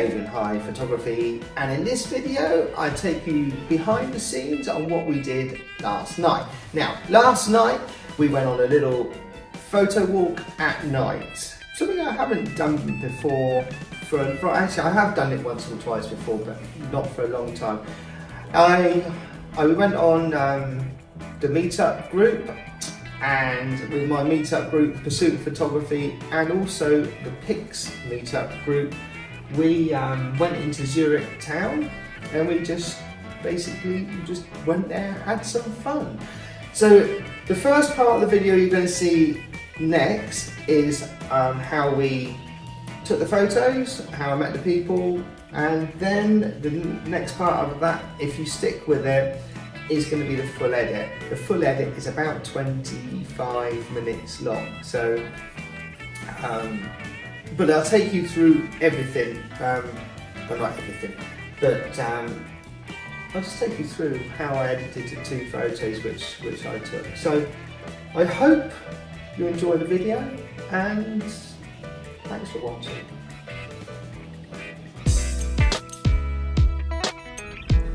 Adrian High Photography, and in this video I take you behind the scenes on what we did last night. Now, last night we went on a little photo walk at night, something I haven't done before. Actually, I have done it once or twice before, but not for a long time. We went on the meetup group, and with my meetup group, Pursuit Photography, and also the PICZ meetup group, we went into Zürich town, and we just went there, had some fun. So the first part of the video you're going to see next is how we took the photos, how I met the people, and then the next part of that, if you stick with it, is going to be the full edit. The full edit is about 25 minutes long, so but I'll take you through everything, well, not everything, but I'll just take you through how I edited the two photos which I took. So I hope you enjoy the video, and thanks for watching.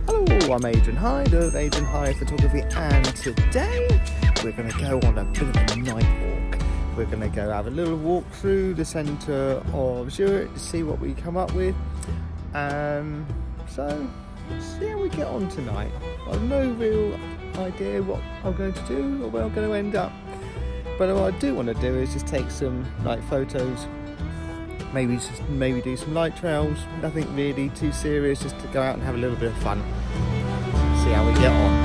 Hello, I'm Adrian Hyde of Adrian Hyde Photography, and today we're going to go on a bit of a night walk. We're going to go have a little walk through the centre of Zurich to see what we come up with. So let's see how we get on tonight. I've no real idea what I'm going to do or where I'm going to end up. But what I do want to do is just take some night photos, maybe do some light trails, nothing really too serious, just to go out and have a little bit of fun. See how we get on.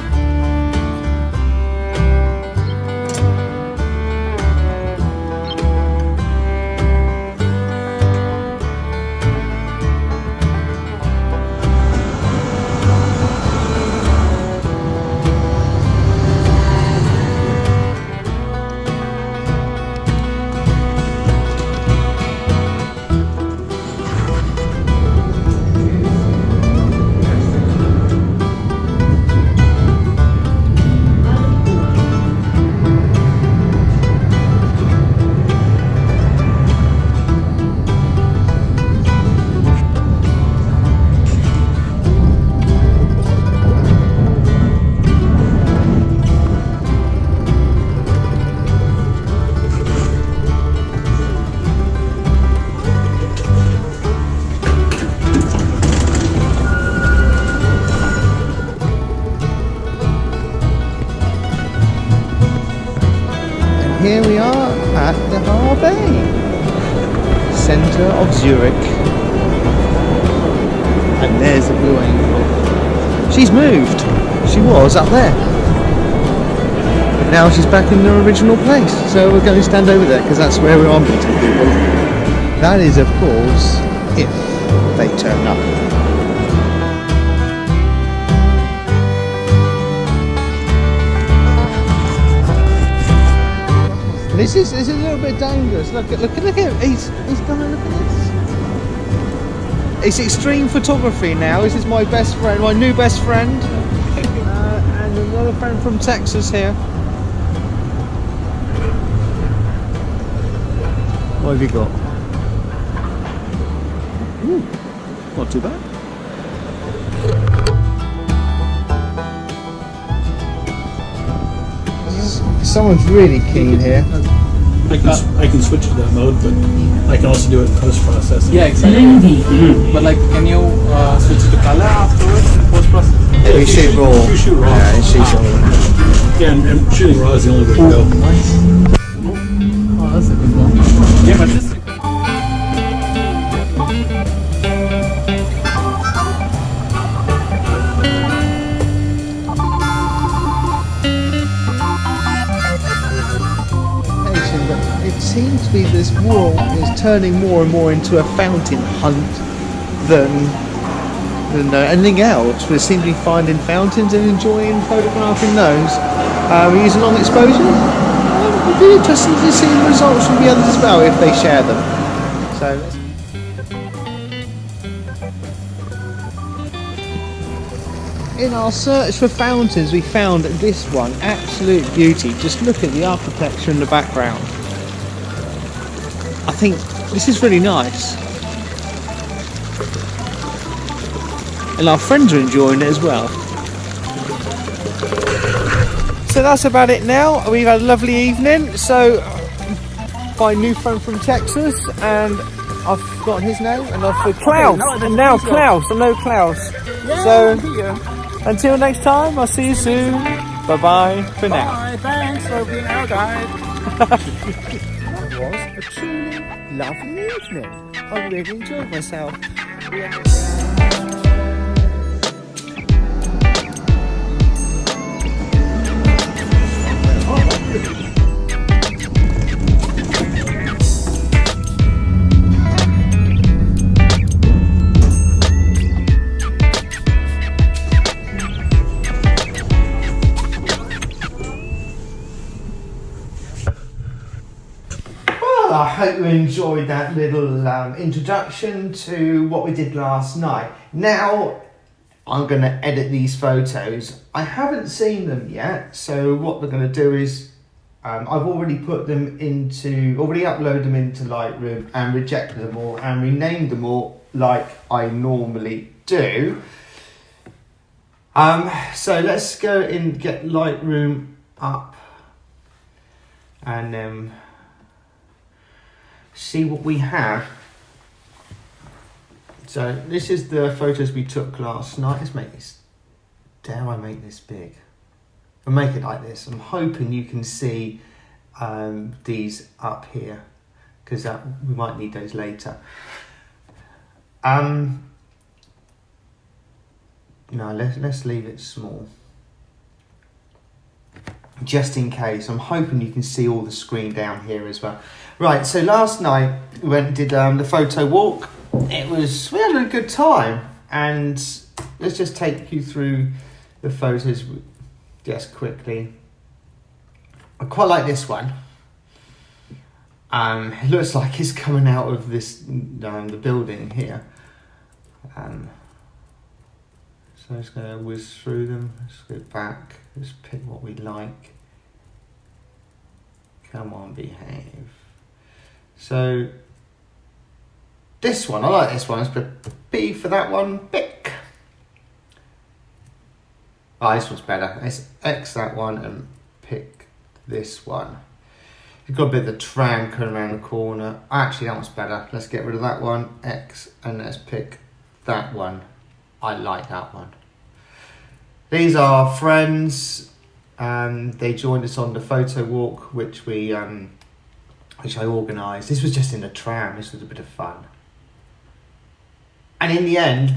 Here we are at the harbour, centre of Zurich, and there's the Blue Angel. She's moved. She was up there, but now she's back in the original place. So we're going to stand over there because that's where we are meeting people. That is, of course, if they turn up. This is a little bit dangerous. Look at him. He's gonna look at this. It's extreme photography now. This is my best friend, my new best friend, and another friend from Texas here. What have you got? Ooh, not too bad. Someone's really keen here. I can switch to that mode, but I can also do it in post-processing. Yeah, exactly. But like, can you switch to color afterwards in post-processing? We shoot raw. You shoot raw. Yeah, you shoot raw. Yeah, and shooting raw is the only way to go. Nice. Oh, that's a good one. Yeah, but this. It seems to be this walk is turning more and more into a fountain hunt than anything else. We seem to be finding fountains and enjoying photographing those. We use a long exposure. It'd be interesting to see the results from the others as well if they share them. So. In our search for fountains, we found this one, absolute beauty. Just look at the architecture in the background. I think this is really nice. and our friends are enjoying it as well. So that's about it now. We've had a lovely evening. So my new friend from Texas, and I've forgotten his name, and I've Klaus, and now Klaus. I know Klaus. So until next time, I'll see you soon. Bye bye for now. Bye, thanks for being our guide. That was a truly lovely evening. I really enjoyed myself. I hope you enjoyed that little introduction to what we did last night. Now I'm going to edit these photos. I haven't seen them yet, so what we're going to do is I've already uploaded them into Lightroom and rejected them all and renamed them all like I normally do. So let's go and get Lightroom up and see what we have. So this is the photos we took last night. Let's make this, dare I make this big? I'll make it like this. I'm hoping you can see these up here, because we might need those later. No, let's leave it small, just in case. I'm hoping you can see all the screen down here as well. Right, so last night we went and did the photo walk. We had a good time, and let's just take you through the photos just quickly. I quite like this one. It looks like it's coming out of this the building here. So I'm just going to whiz through them. Let's go back. Let's pick what we like. Come on, behave. So this one, I like this one. Let's put B for that one. Pick. Oh, this one's better. Let's X that one and pick this one. You've got a bit of the tram coming around the corner. Actually, that one's better. Let's get rid of that one. X, and let's pick that one. I like that one. These are friends. They joined us on the photo walk, which I organised. This was just in a tram. This was a bit of fun. And in the end,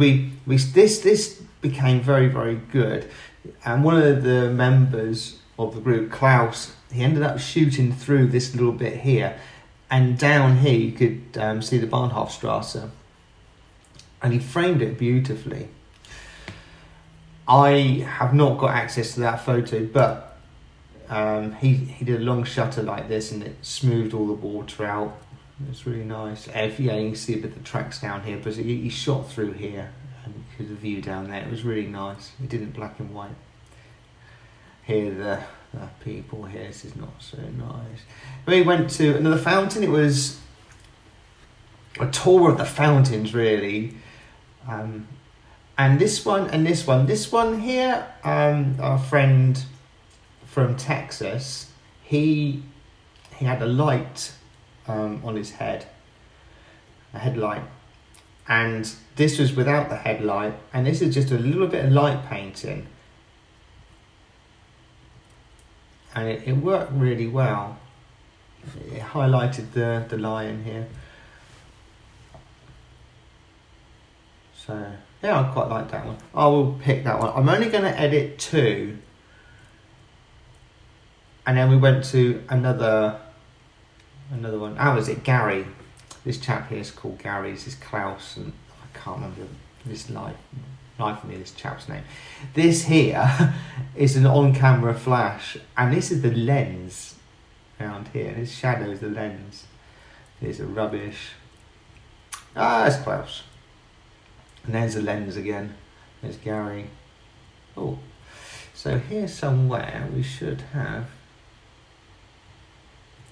this became very, very good. And one of the members of the group, Klaus, he ended up shooting through this little bit here, and down here you could see the Bahnhofstrasse, and he framed it beautifully. I have not got access to that photo, but he did a long shutter like this, and it smoothed all the water out. It's really nice. Yeah, you can see a bit of the tracks down here, but he shot through here, and the view down there. It was really nice. He did it black and white. Here the people here. This is not so nice. We went to another fountain. It was a tour of the fountains, really. And this one and this one. This one here, our friend from Texas, he had a light on his head, a headlight, and this was without the headlight, and this is just a little bit of light painting, and it worked really well. It highlighted the lion here. So yeah, I quite like that one. I will pick that one. I'm only going to edit 2, and then we went to another one. How was it? Gary. This chap here is called Gary. This is Klaus, and I can't remember this life for me, this chap's name. This here is an on-camera flash, and this is the lens around here. This shadow is the lens. Here's a rubbish. That's Klaus. And there's the lens again. There's Gary. Oh, so here somewhere we should have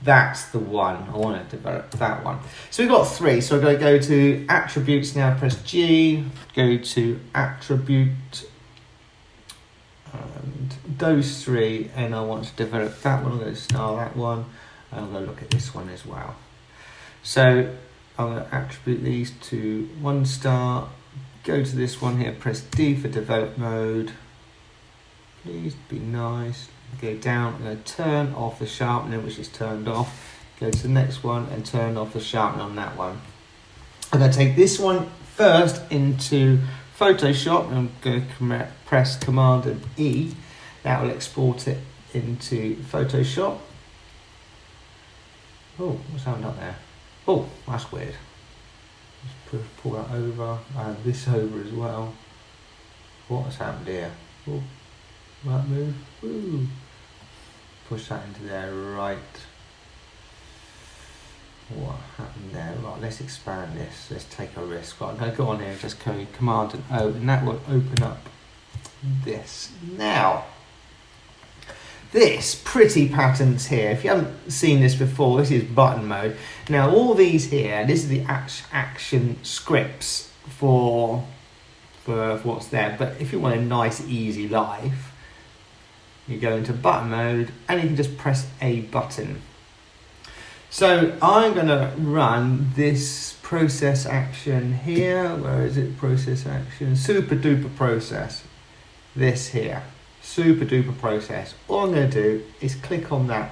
That's the one. I want to develop that one. So we've got 3. So we're going to go to attributes now, press G, go to attribute, and those 3, and I want to develop that one. I'm going to star that one, and I'm going to look at this one as well. So I'm going to attribute these to 1 star, go to this one here, press D for develop mode. Please be nice. Go down, I'm going to turn off the sharpening, which is turned off. Go to the next one and turn off the sharpening on that one. I'm going to take this one first into Photoshop, and I'm going to press Command and E. That will export it into Photoshop. Oh, what's happened up there? Oh, that's weird. Let's pull that over, and this over as well. What has happened here? Oh. Right move. Ooh. Push that into there, right. What happened there? Right, let's expand this. Let's take a risk. Right, I'm going to go on here and just go Command and O, and that will open up this. Now, this pretty patterns here. If you haven't seen this before, this is button mode. Now, all these here, this is the action scripts for what's there. But if you want a nice, easy life, you go into button mode and you can just press a button. So I'm going to run this process action here. Where is it? Process action, super duper process. This here, super duper process. All I'm going to do is click on that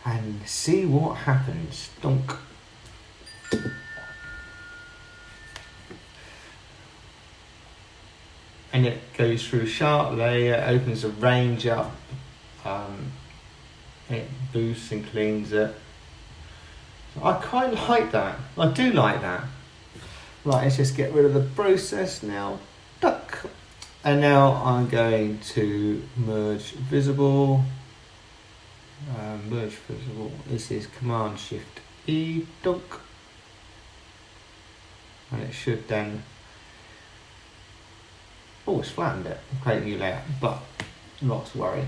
and see what happens. Donk. And it goes through sharp layer, opens the range up, it boosts and cleans it. So I quite like that. I do like that. Right, let's just get rid of the process now. Duck. And now I'm going to merge visible. Merge visible. This is Command Shift E. Dunk. And it should then. Oh, it's flattened it. Create a new layer, but not to worry.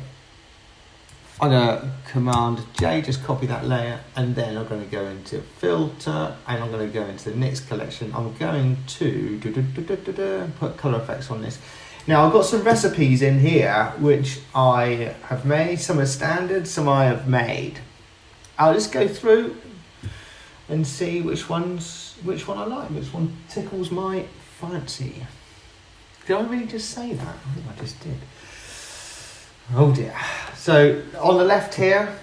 I'm going to Command J, just copy that layer, and then I'm going to go into Filter, and I'm going to go into the next collection. I'm going to put color effects on this. Now, I've got some recipes in here which I have made. Some are standard, some I have made. I'll just go through and see which one I like, which one tickles my fancy. Did I really just say that? I think I just did. Oh dear. So on the left here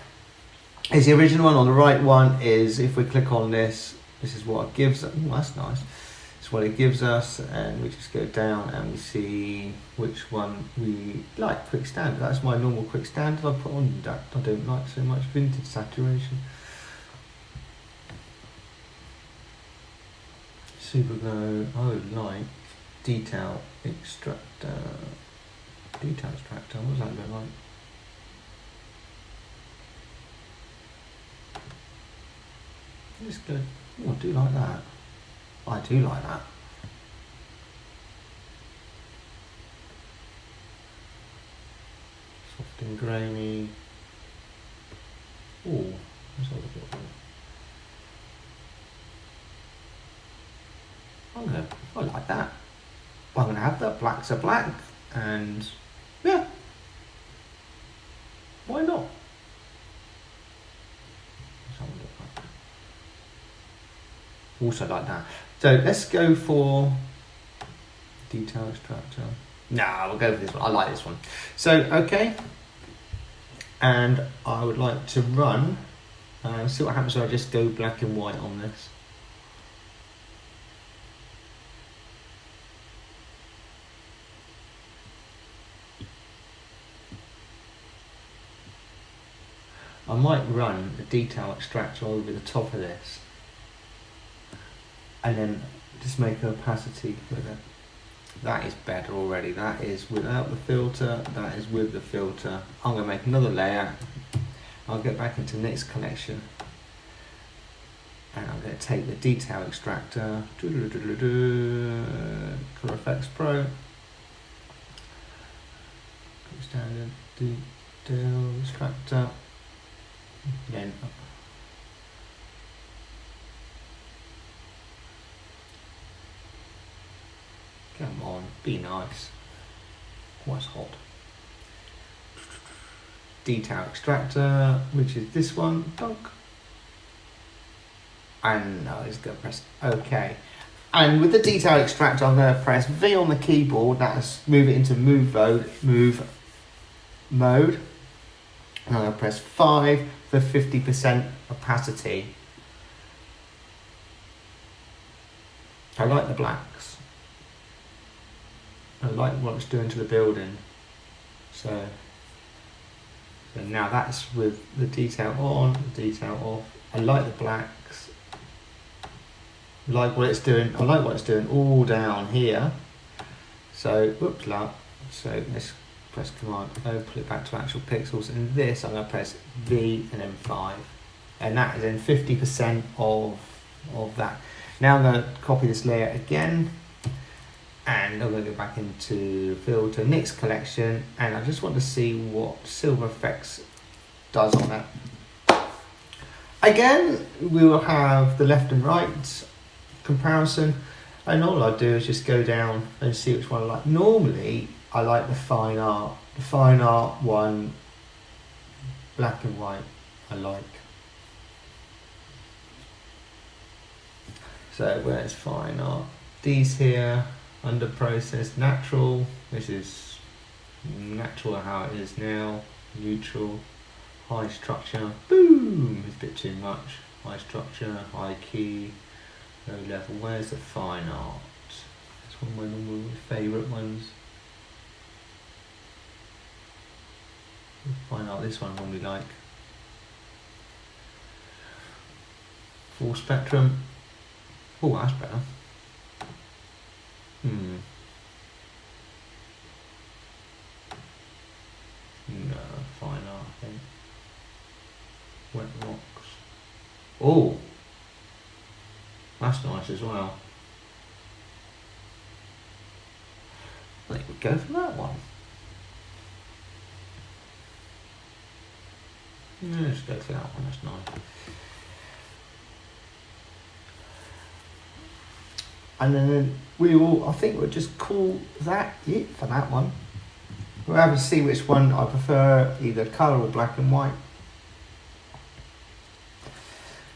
is the original one. On the right one is, if we click on this, this is what it gives us. Oh, that's nice. It's what it gives us, and we just go down and we see which one we like. Quick standard. That's my normal quick standard. I put on that. I don't like so much vintage saturation. Super glow. I like detail extractor. Detail extractor. What does that look like? It's good. Oh, I do like that. I do like that. Soft and grainy. Oh, let's have a look at that. I like that. I'm going to have that. Black's a black, and yeah, why not? Also like that. So let's go for detail extractor. No, we'll go for this one. I like this one. So okay, and I would like to run. See what happens when I just go black and white on this. I might run a detail extractor over the top of this and then just make an opacity with it. That is better already. That is without the filter, that is with the filter. I'm going to make another layer. I'll get back into next collection and I'm going to take the detail extractor, Color Effects Pro, standard detail extractor. Then come on, be nice. What's hot? Detail extractor, which is this one. Dunk. And no, it's going to press OK. And with the detail extractor, I'm going to press V on the keyboard. That's move it into move mode. And I'm going to press 5 for 50% opacity. I like the blacks. I like what it's doing to the building. So now that's with the detail on, the detail off. I like the blacks. I like what it's doing. I like what it's doing all down here. So whoops, so let's press Command O, pull it back to actual pixels. And this I'm going to press V and then 5, and that is in 50% of that. Now I'm going to copy this layer again. And I'm going to go back into filter, Nick's collection, and I just want to see what Silver Effects does on that. Again, we will have the left and right comparison, and all I do is just go down and see which one I like. Normally, I like the fine art. The fine art one, black and white, I like. So where's fine art? These here. Under process, natural, this is natural how it is now, neutral, high structure, boom, it's a bit too much, high structure, high key, low level. Where's the fine art? It's one of my normal favourite ones. Fine art, this one I normally like. Full spectrum, oh that's better. No, fine art, I think. Wet rocks. Oh, that's nice as well. I think we'd go for that one. Yeah, let's go for that one, that's nice. And then we will, I think we'll just call that it for that one. We'll have to see which one I prefer, either colour or black and white.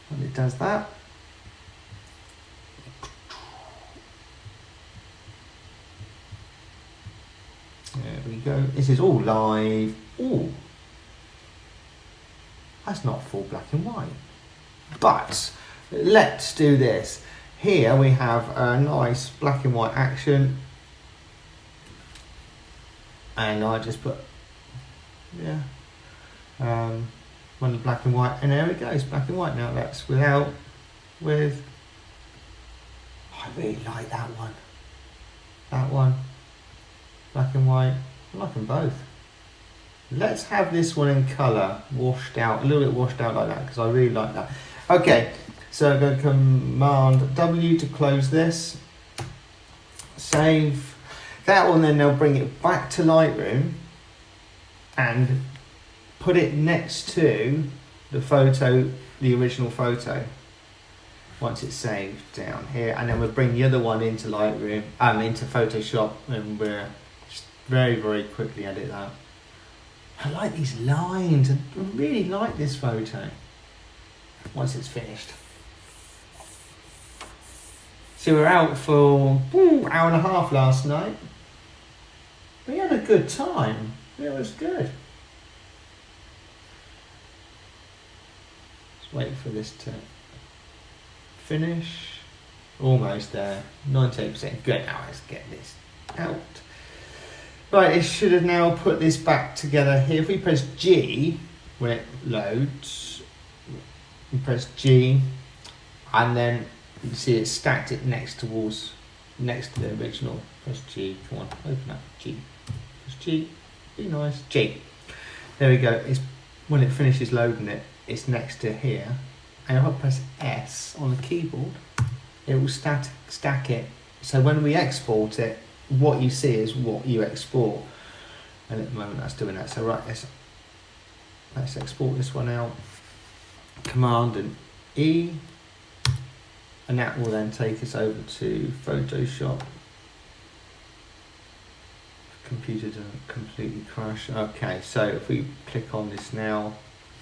And it does that. There we go. This is all live. Oh, that's not full black and white. But let's do this. Here we have a nice black and white action, and I just put, yeah, one black and white, and there it goes, black and white. Now that's without, with, I really like that one, black and white, I like them both. Let's have this one in colour, washed out, a little bit washed out like that, because I really like that. Okay. So I'm going to Command W to close this, save. That one then they'll bring it back to Lightroom and put it next to the photo, the original photo, once it's saved down here. And then we'll bring the other one into Lightroom, into Photoshop, and we'll just very, very quickly edit that. I like these lines, I really like this photo once it's finished. So we were out for hour and a half last night. We had a good time. It was good. Let's wait for this to finish. Almost there. 98%. Good. Now let's get this out. Right, it should have now put this back together here. If we press G when it loads, we press G, and then you can see it stacked it next to the original. Press G, come on, open up, G. Press G, be nice, G. There we go, it's, when it finishes loading it, it's next to here. And if I press S on the keyboard, it will stack it. So when we export it, what you see is what you export. And at the moment that's doing that. So right, let's export this one out. Command and E, and that will then take us over to Photoshop. Computer doesn't completely crash. Okay, so if we click on this now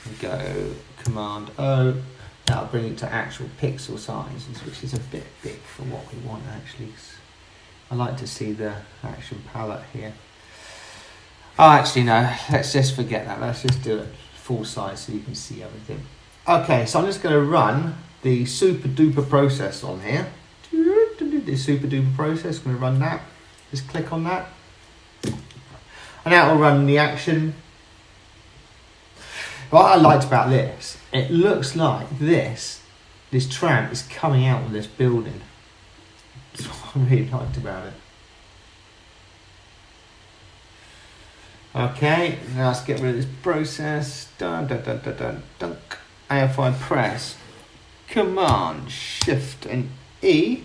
and go Command O, that'll bring it to actual pixel sizes, which is a bit big for what we want actually. I like to see the action palette here. Oh, actually no, let's just forget that. Let's just do it full size so you can see everything. Okay, so I'm just going to run the super duper process on here. The super duper process, I'm going to run that. Just click on that. And that will run the action. What I liked about this, it looks like this tram is coming out of this building. That's what I really liked about it. Okay, now let's get rid of this process. Dun, dun, dun, dun, dun, dun. And if I press Command, Shift and E,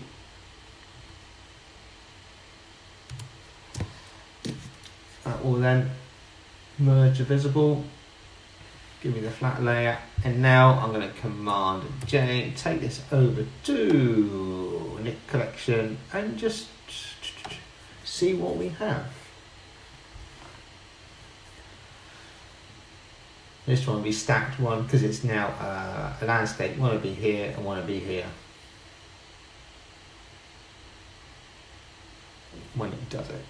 that will then merge the visible, give me the flat layer, and now I'm going to Command J, take this over to Nick Collection and just see what we have. This one will be stacked one because it's now a landscape. Want to be here and want to be here. When it does it.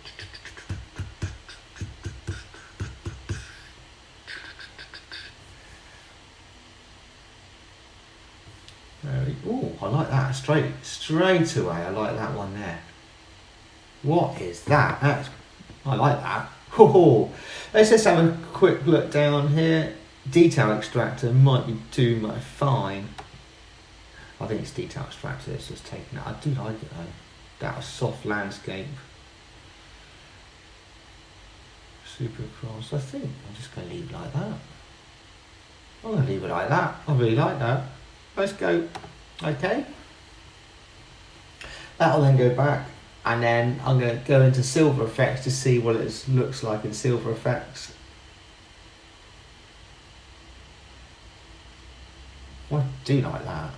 Oh, I like that straight away. I like that one there. What is that? I like that. Oh, let's just have a quick look down here. Detail extractor might be too much. Fine. I think it's detail extractor. It's just taking it. I do like it though. That was soft landscape. Super cross. I think I'm just going to leave it like that. I'm going to leave it like that. I really like that. Let's go. Okay. That'll then go back. And then I'm going to go into Silver Effects to see what it looks like in Silver Effects. I do like that.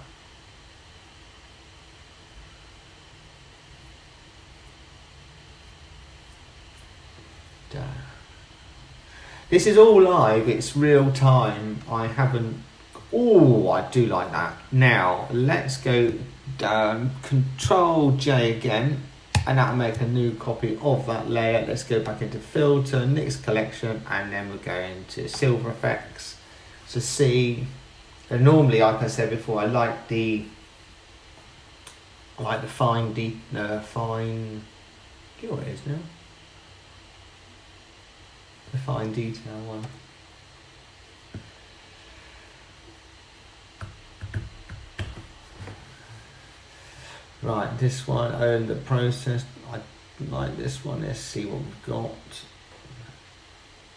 This is all live, it's real time. I haven't... Oh, I do like that. Now, let's go down, Control J again. And that'll make a new copy of that layer. Let's go back into Filter, Nick's Collection, and then we'll go into Silver Effects to see. And normally, like I said before, I like the fine, fine. Get what it is now. The fine detail one. Right, this one, own the process. I like this one. Let's see what we've got.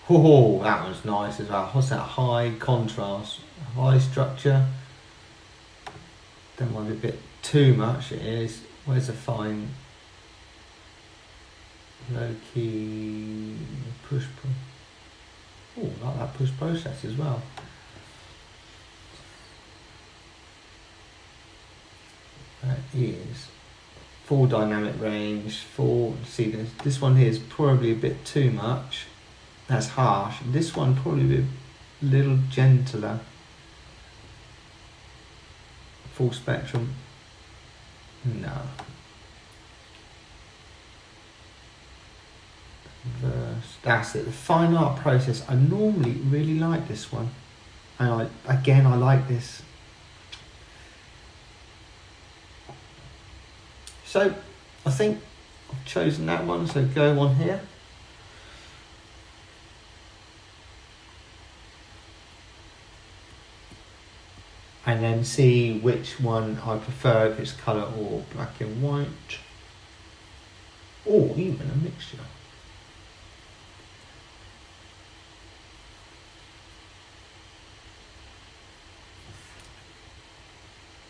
Oh, that one's nice as well. What's that? High contrast, high structure. That might be a bit too much. It is. Where's the fine? Low key push. Oh, I like that push process as well. That is full dynamic range, full, see this one here is probably a bit too much, that's harsh. This one probably a little gentler. Full spectrum, no. Verse, that's it, the fine art process. I normally really like this one. And I like this. So, I think I've chosen that one, so go on here. And then see which one I prefer, if it's colour or black and white. Or even a mixture.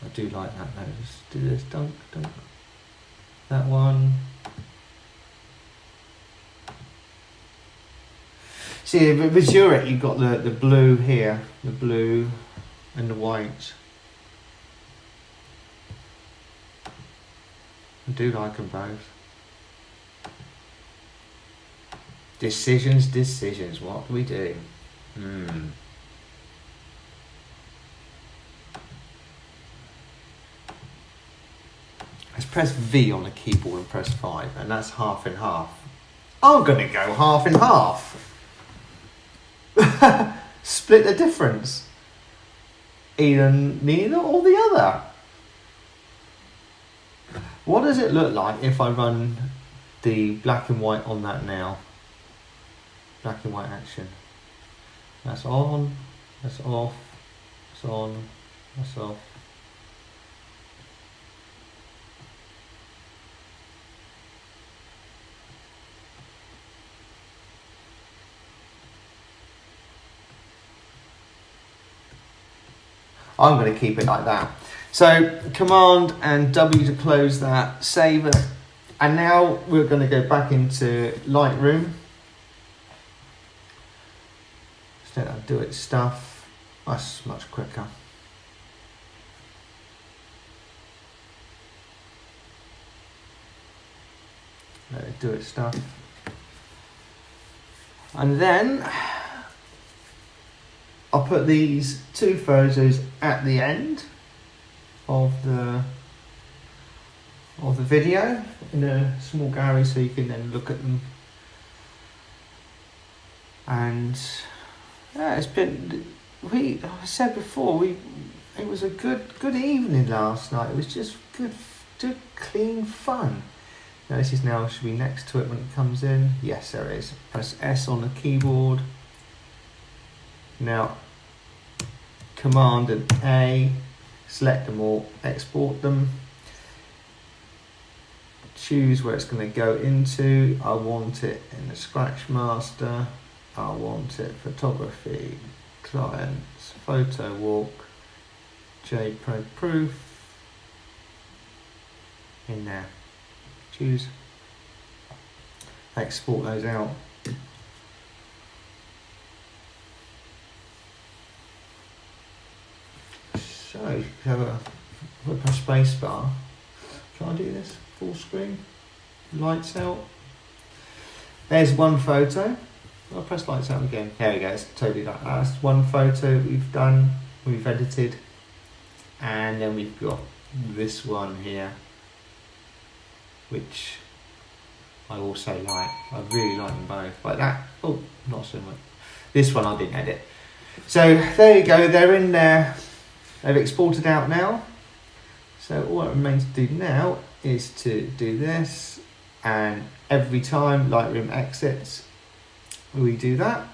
I do like that though. Let's do this, dunk. That one. See, with Zürich, you've got the blue here, the blue, and the white. I do like them both. Decisions, what do we do? Let's press V on the keyboard and press 5, and that's half and half. I'm gonna go half and half. Split the difference. Either neither or the other. What does it look like if I run the black and white on that now? Black and white action. That's on, that's off, that's on, that's off. I'm going to keep it like that. So Command and W to close that, save it. And now we're going to go back into Lightroom. Just let that do its stuff. That's much quicker. Let it do its stuff. And then I'll put these two photos at the end of the video in a small gallery so you can then look at them. And yeah, it's been, I said before, it was a good evening last night. It was just good clean fun. Now this is now, should be next to it when it comes in. Yes, there it is. Press S on the keyboard. Now, Command and A, select them all, export them. Choose where it's going to go into. I want it in the Scratch Master. I want it photography, clients, photo walk, JPEG proof. In there. Choose. Export those out. So you have a space bar. Can I do this full screen? Lights out. There's one photo. I'll press lights out again. There we go. It's totally like that. That's one photo we've done. We've edited, and then we've got this one here, which I also like. I really like them both. Like that. Oh, not so much. This one I didn't edit. So there you go. They're in there. They've exported out now. So all that remains to do now is to do this, and every time Lightroom exits, we do that.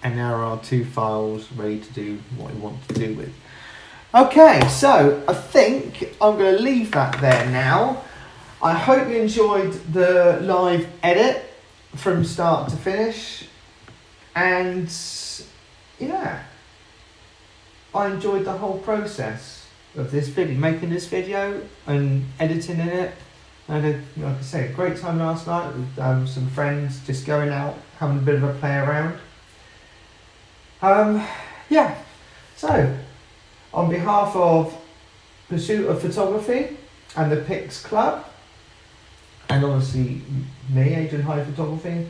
And now our two files ready to do what we want to do with. Okay, so I think I'm going to leave that there now. I hope you enjoyed the live edit from start to finish. And yeah, I enjoyed the whole process of this video, making this video and editing in it. I had, like I say, a great time last night with some friends, just going out, having a bit of a play around. Yeah, so on behalf of Pursuit of Photography and the PICZ Club, and obviously me, Adrian High Photography,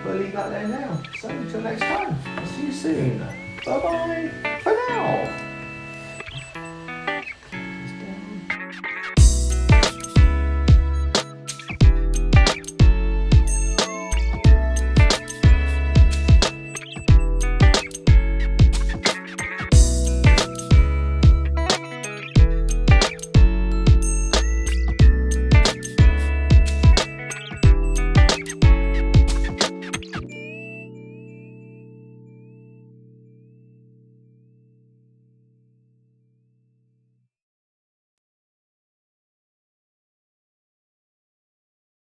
we'll leave that there now. So until next time, I'll see you soon. Bye bye for now.